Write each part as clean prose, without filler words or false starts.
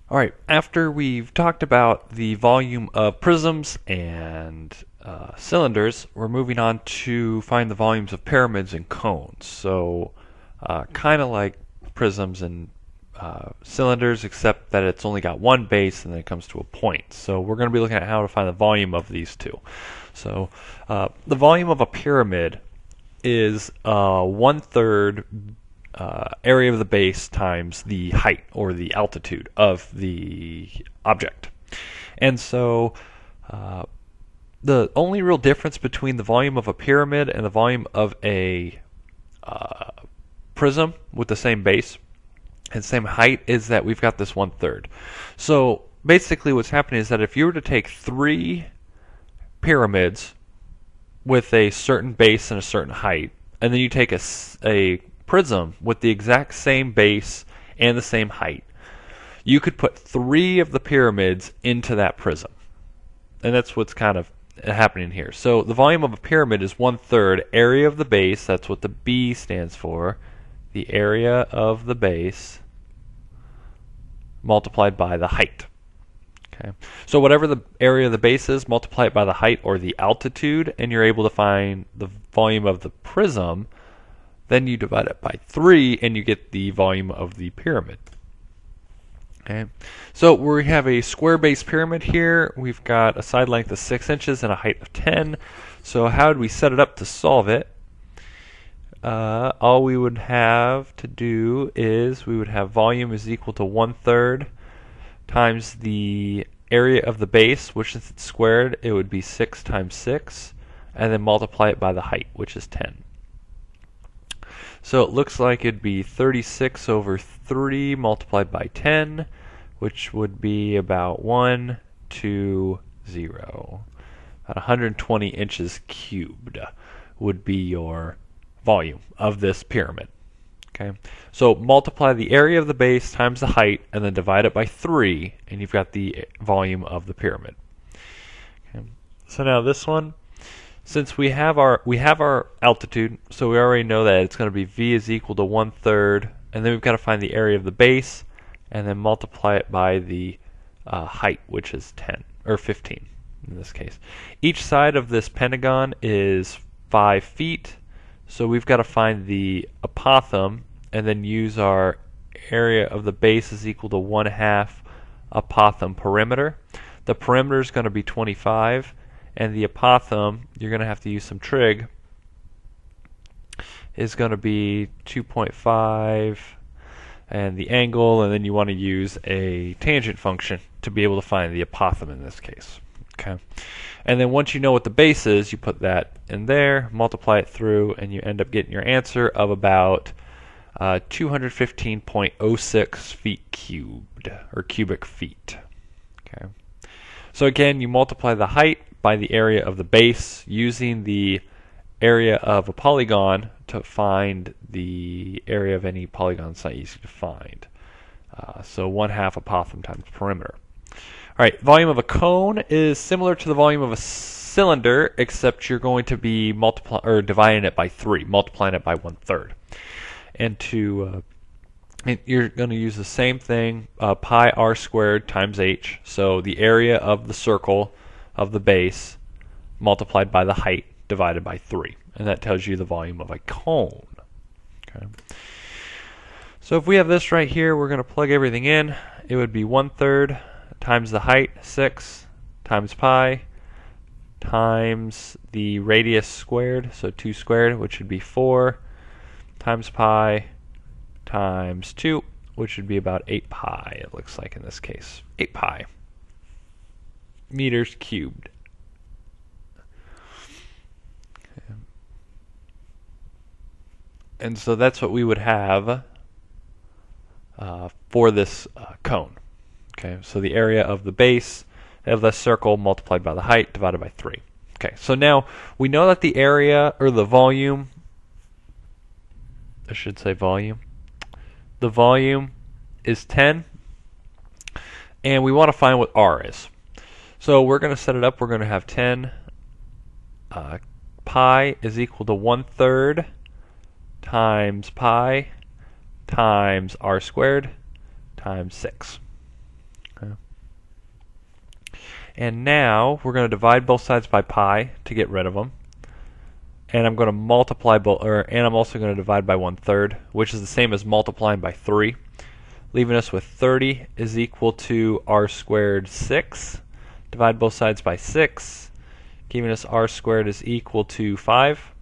All right, after we've talked about the volume of prisms and cylinders, we're moving on to find the volumes of pyramids and cones. So, kind of like prisms and cylinders, except that it's only got one base and then it comes to a point. So, we're going to be looking at how to find the volume of these two. So, the volume of a pyramid is 1/3 area of the base times the height or the altitude of the object. And so the only real difference between the volume of a pyramid and the volume of a prism with the same base and same height is that we've got this 1/3. So basically what's happening is that if you were to take three pyramids with a certain base and a certain height, and then you take a prism with the exact same base and the same height, you could put three of the pyramids into that prism. And that's what's kind of happening here. So the volume of a pyramid is 1/3 area of the base, that's what the B stands for, the area of the base multiplied by the height. Okay. So whatever the area of the base is, multiply it by the height or the altitude, and you're able to find the volume of the prism. Then you divide it by 3, and you get the volume of the pyramid. Okay. So we have a square base pyramid here. We've got a side length of 6 inches and a height of 10. So how would we set it up to solve it? All we would have to do is we would have volume is equal to 1/3 times the area of the base, which since it's squared, it would be 6 times 6, and then multiply it by the height, which is 10. So it looks like it'd be 36 over 3 multiplied by 10, which would be about 1, 2, 0. About 120 inches cubed would be your volume of this pyramid. Okay, so multiply the area of the base times the height, and then divide it by 3, and you've got the volume of the pyramid. Okay. So now this one, since we have our altitude, so we already know that it's going to be V is equal to 1/3, and then we've got to find the area of the base, and then multiply it by the height, which is 10 or 15 in this case. Each side of this pentagon is 5 feet. So we've got to find the apothem and then use our area of the base is equal to 1/2 apothem perimeter. The perimeter is going to be 25, and the apothem, you're going to have to use some trig, is going to be 2.5, and the angle, and then you want to use a tangent function to be able to find the apothem in this case. Okay. And then once you know what the base is, you put that in there, multiply it through, and you end up getting your answer of about 215.06 feet cubed, or cubic feet. Okay. So again, you multiply the height by the area of the base using the area of a polygon to find the area of any polygon. It's not easy to find. So 1/2 apothem times perimeter. All right, volume of a cone is similar to the volume of a cylinder, except you're going to be dividing it by 3, multiplying it by 1/3. And you're going to use the same thing, pi r squared times h. So the area of the circle of the base multiplied by the height divided by 3, and that tells you the volume of a cone. Okay. So if we have this right here, we're going to plug everything in. It would be 1/3 times the height, 6, times pi, times the radius squared, so 2 squared, which would be 4, times pi, times 2, which would be about 8 pi, it looks like in this case. 8 pi meters cubed. Okay. And so that's what we would have for this cone. Okay, so the area of the base of the circle multiplied by the height divided by 3. Okay, so now we know that the area, or the volume, I should say volume, the volume is 10, and we want to find what R is. So we're going to set it up. We're going to have 10 pi is equal to 1/3 times pi times r squared times 6. Okay. And now we're going to divide both sides by pi to get rid of them. And I'm going to multiply both, and I'm also going to divide by 1/3, which is the same as multiplying by 3, leaving us with 30 is equal to r squared 6. Divide both sides by 6, giving us r squared is equal to 5.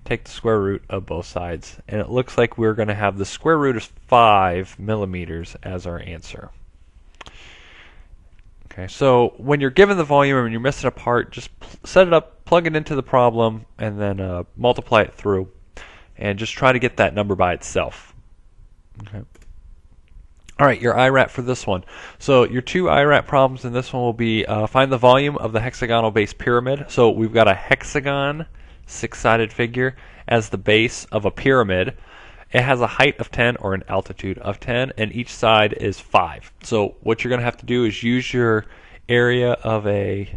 Take the square root of both sides, and it looks like we're going to have the square root of 5 millimeters as our answer. Okay, so when you're given the volume and you're missing a part, just set it up, plug it into the problem, and then multiply it through, and just try to get that number by itself. Okay. All right, your IRAT for this one. So your two IRAT problems in this one will be find the volume of the hexagonal base pyramid. So we've got a hexagon, six-sided figure, as the base of a pyramid. It has a height of 10 or an altitude of 10, and each side is 5. So what you're going to have to do is use your area of a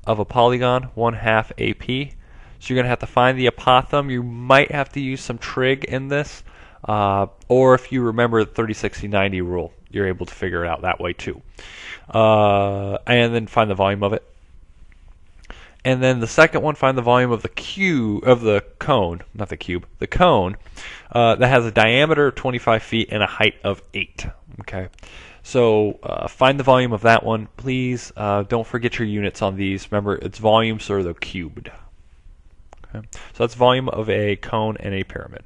polygon, 1/2 AP. So you're going to have to find the apothem. You might have to use some trig in this, or if you remember the 30-60-90 rule, you're able to figure it out that way too. And then find the volume of it. And then the second one, find the volume of the cone, not the cube, the cone that has a diameter of 25 feet and a height of 8. Okay, so find the volume of that one, please. Don't forget your units on these. Remember, it's volume, so they're cubed. Okay, so that's volume of a cone and a pyramid.